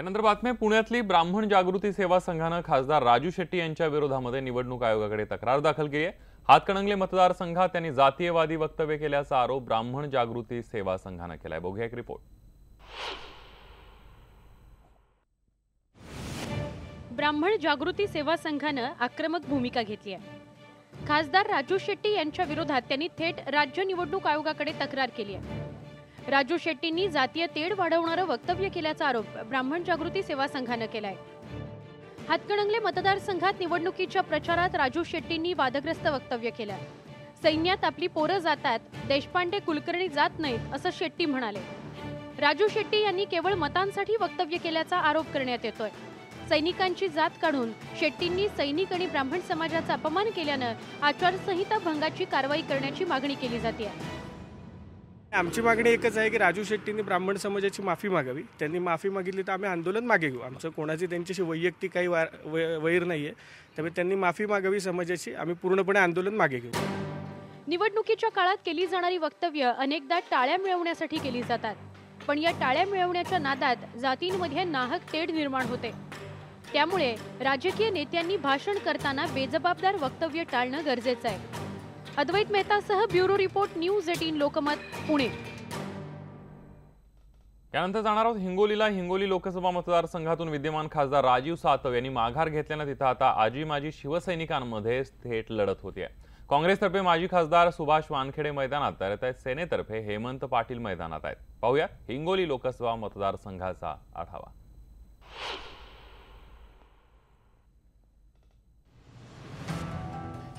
यानंतर बातमी पुण्यातली ब्राह्मण जागृती सेवा संघानं खासदार राजू शेट्टी यांच्या विरोधामध्ये निवडणूक आयोगाकडे तक्रार दाखल केली आहे। हातकणंगले मतदारसंघात त्यांनी जातीयवादी वक्तव्य केल्याचा आरोप ब्राह्मण जागृती सेवा संघानं केलाय। बघूया एक रिपोर्ट। ब्राह्मण जागृती सेवा संघानं आक्रमक भूमिका घेतली आहे। खासदार राजू शेट्टी यांच्या विरोधात त्यांनी थेट राज्य निवडणूक आयोगाकडे तक्रार केली आहे। राजू शेट्टींनी जातीय तेढ वाढवणारं वक्तव्य केल्याचा आरोप ब्राह्मण जागृती सेवा संघानं केलाय। हातकणंगले मतदारसंघात निवडणुकीच्या प्रचारात राजू शेट्टींनी वादग्रस्त वक्तव्य केलं। सैन्यात आपली पोरं जातात, देशपांडे कुलकर्णी जात नाहीत असं शेट्टी म्हणाले। राजू शेट्टी यांनी केवळ मतांसाठी वक्तव्य केल्याचा आरोप करण्यात येतोय। सैनिकांची जात काढून शेट्टींनी सैनिक आणि ब्राह्मण समाजाचा अपमान केल्यानं आचारसंहिता भंगाची कारवाई करण्याची मागणी केली जाते। आमची मागणी एकच आहे की राजू शेट्टींनी ब्राह्मण समाजाची माफी मागावी। त्यांनी माफी मागितली तर आम्ही आंदोलन मागे घेऊ। आमचं कोणाची त्यांच्याशी वैयक्तिक काही वैर नाहीये, त्यामुळे त्यांनी माफी मागावी समाजाची। आम्ही पूर्णपणे आंदोलन मागे घेऊ। निवडणुकीच्या काळात केली जाणारी वक्तव्य अनेकदा टाळ्या मिळवण्यासाठी केली जातात, पण या टाळ्या मिळवण्याच्या नादात जातींमध्ये नाहक तेढ निर्माण होते। त्यामुळे राजकीय नेत्यांनी भाषण करताना बेजबाबदार वक्तव्य टाळणं गरजेचं आहे। अद्वैत मेहतासह bureau report, news 18 Lokmat, Pune. यानंतर जाणार आहोत हिंगोलीला। हिंगोली लोकसभा मतदारसंघातून विद्यमान खासदार राजीव सातव यांनी माघार घेतल्यानं तिथं आता आजी माजी शिवसैनिकांमध्ये थेट लढत होती आहे। काँग्रेसतर्फे माजी खासदार सुभाष वानखेडे मैदानात तर सेनेतर्फे हेमंत पाटील मैदानात आहेत। पाहूया हिंगोली लोकसभा मतदारसंघाचा आढावा।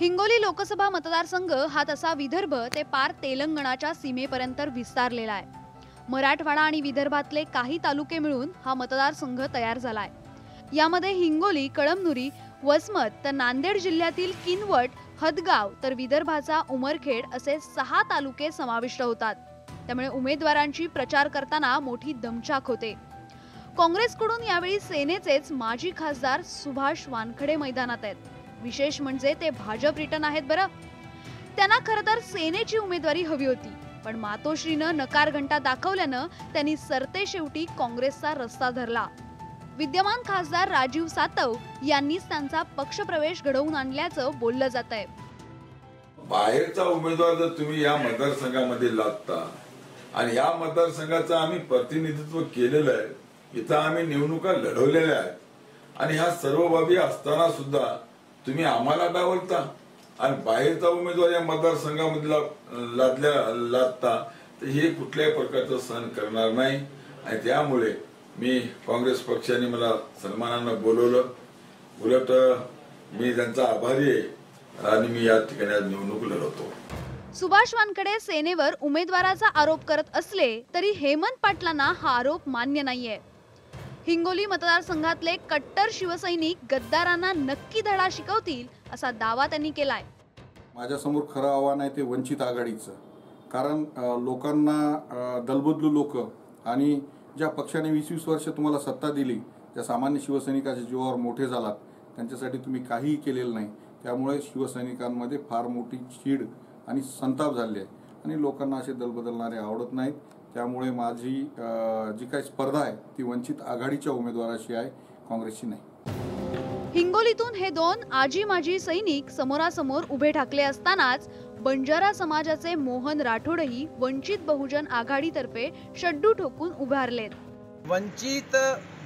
हिंगोली लोकसभा मतदारसंघ हा तसा विदर्भ ते पार तेलंगणाच्या सीमेपर्यंत विस्तारलेला आहे। मराठवाडा आणि विदर्भातले काही तालुके मिळून हा मतदारसंघ तयार झालाय। यामध्ये हिंगोली, कळमनुरी, वसमत तर नांदेड जिल्ह्यातील किनवट, हदगाव तर विदर्भाचा उमरखेड असे 6 तालुके समाविष्ट होतात। त्यामुळे उमेदवारांची प्रचार करताना मोठी दमछाक होते। काँग्रेसकडून यावेळी सेनेचेच माजी खासदार सुभाष वानखेडे मैदानात आहेत। विशेष म्हणजे ते भाजप रिटर्न आहेत बरं। त्यांना खरं तर सेनेची उमेदवारी हवी होती, पण मातोश्रीनं नकार घंटा दाखवल्यानं त्यांनी सरते शेवटी काँग्रेसचा रस्ता धरला। विद्यमान खासदार राजीव सातव यांनीच त्यांचा पक्षप्रवेश घडवून आणल्याचं बोललं जात आहे। बाहेरचा उमेदवार जर तुम्ही या मतदारसंघामध्ये लागता आणि या मतदारसंघाचं आम्ही प्रतिनिधित्व केलेलं आहे, इथं आम्ही निवडणुका लढवलेल्या आहेत आणि ह्या सर्व बाबी असताना सुद्धा तुम्ही आम्हाला डावलता आणि बाहेरचा उमेदवार या मतदारसंघामध्ये लादता, तर हे कुठल्याही प्रकारचं सहन करणार नाही। आणि त्यामुळे मी काँग्रेस पक्षाने मला सन्मानानं बोलवलं, उलट मी त्यांचा आभारी आहे आणि मी या ठिकाणी आज निवडणूक लढवतो। सुभाष वानखेडे सेनेवर उमेदवाराचा आरोप करत असले तरी हेमंत पाटलांना हा आरोप मान्य नाहीये। हिंगोली मतदारसंघातले कट्टर शिवसैनिक गद्दारांना नक्की धडा शिकवतील असा दावा त्यांनी केलाय। माझ्यासमोर खरं आव्हान आहे ते वंचित आघाडीचं, कारण लोकांना दलबदलू लोक आणि ज्या पक्षाने 20-20 वर्ष तुम्हाला सत्ता दिली, ज्या सामान्य शिवसैनिकाच्या जीवावर मोठे झालात, त्यांच्यासाठी तुम्ही काहीही केलेलं नाही। त्यामुळे शिवसैनिकांमध्ये फार मोठी चीड आणि संताप झाले आहे आणि लोकांना असे दलबदलणारे आवडत नाहीत। त्यामुळे माझी जी काही स्पर्धा आहे ती वंचित आघाडीच्या उमेदवाराशी आहे, काँग्रेसची नाही। हिंगोलीतून हे 2 आजी माजी सैनिक समोरासमोर उभे ठाकले असतानाच बंजारा समाजाचे मोहन राठोडही वंचित बहुजन आघाडीतर्फे शड्डू ठोकून उभारलेत। वंचित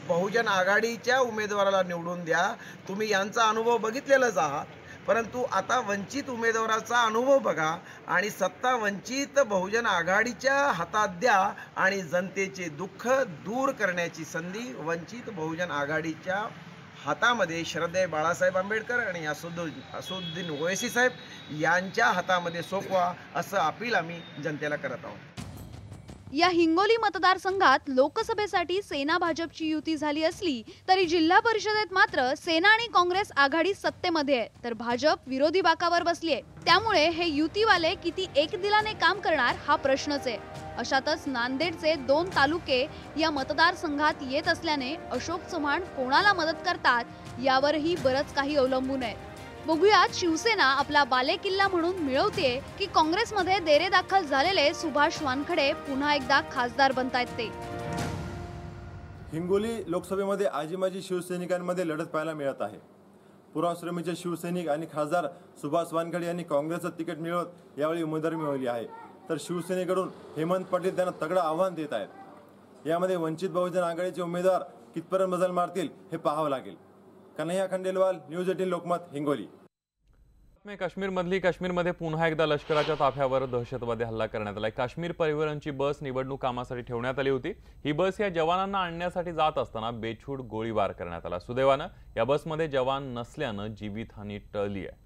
बहुजन आघाडीच्या उमेदवाराला निवडून द्या। तुम्ही यांचा अनुभव बघितलेलाच आहात, परंतु आता वंचित उमेदवाराचा अनुभव बघा आणि सत्ता वंचित बहुजन आघाडीच्या हातात द्या आणि जनतेचे दुःख दूर करण्याची संधी वंचित बहुजन आघाडीच्या हातामध्ये श्रद्धेय बाळासाहेब आंबेडकर आणि असदुद्दीन ओवैसी साहेब यांच्या हातामध्ये सोपवा, असं अपील आम्ही जनतेला करत आहोत। या हिंगोली मतदारसंघात लोकसभेसाठी सेना भाजपची युती झाली असली तरी जिल्हा परिषदेत मात्र सेना आणि काँग्रेस आघाडी सत्तेमध्ये आहे, तर भाजप विरोधी बाकावर बसली आहे। त्यामुळे हे युतीवाले किती एकदिलाने काम करणार हा प्रश्नच आहे। अशातच नांदेडचे 2 तालुके या मतदारसंघात येत असल्याने अशोक चव्हाण कोणाला मदत करतात यावरही बरंच काही अवलंबून आहे। बघूयात शिवसेना आपला बालेकिल्ला म्हणून मिळवते की काँग्रेसमध्ये डेरे दाखल झालेले सुभाष वानखेडे पुन्हा एकदा खासदार बनतायत ते। हिंगोली लोकसभेमध्ये आजी माजी शिवसैनिकांमध्ये लढत पाहायला मिळत आहे. पुराश्रमीचे शिवसैनिक आणि खासदार सुभाष वानखडे यांनी काँग्रेसचं तिकीट मिळवत यावेळी उमेदवारी मिळवली आहे. तर शिवसेनेकडून हेमंत पाटील त्यांना तगडं आव्हान देत आहेत. यामध्ये वंचित बहुजन आघाडीचे उमेदवार कितपर्यंत मजल मारतील हे पाहावं लागेल. कन्हैया खंडेलवाल, न्यूज 18 लोकमत, हिंगोली. काश्मीरमध्ये पुन्हा एकदा लष्कराच्या ताफ्यावर दहशतवादी हल्ला करण्यात आला. काश्मीर परिवहनची बस निवडणूक कामासाठी ठेवण्यात आली होती. ही बस या जवानांना आणण्यासाठी जात असताना बेछूट गोळीबार करण्यात आला. सुदैवानं या बसमध्ये जवान नसल्यानं जीवितहानी टळली आहे.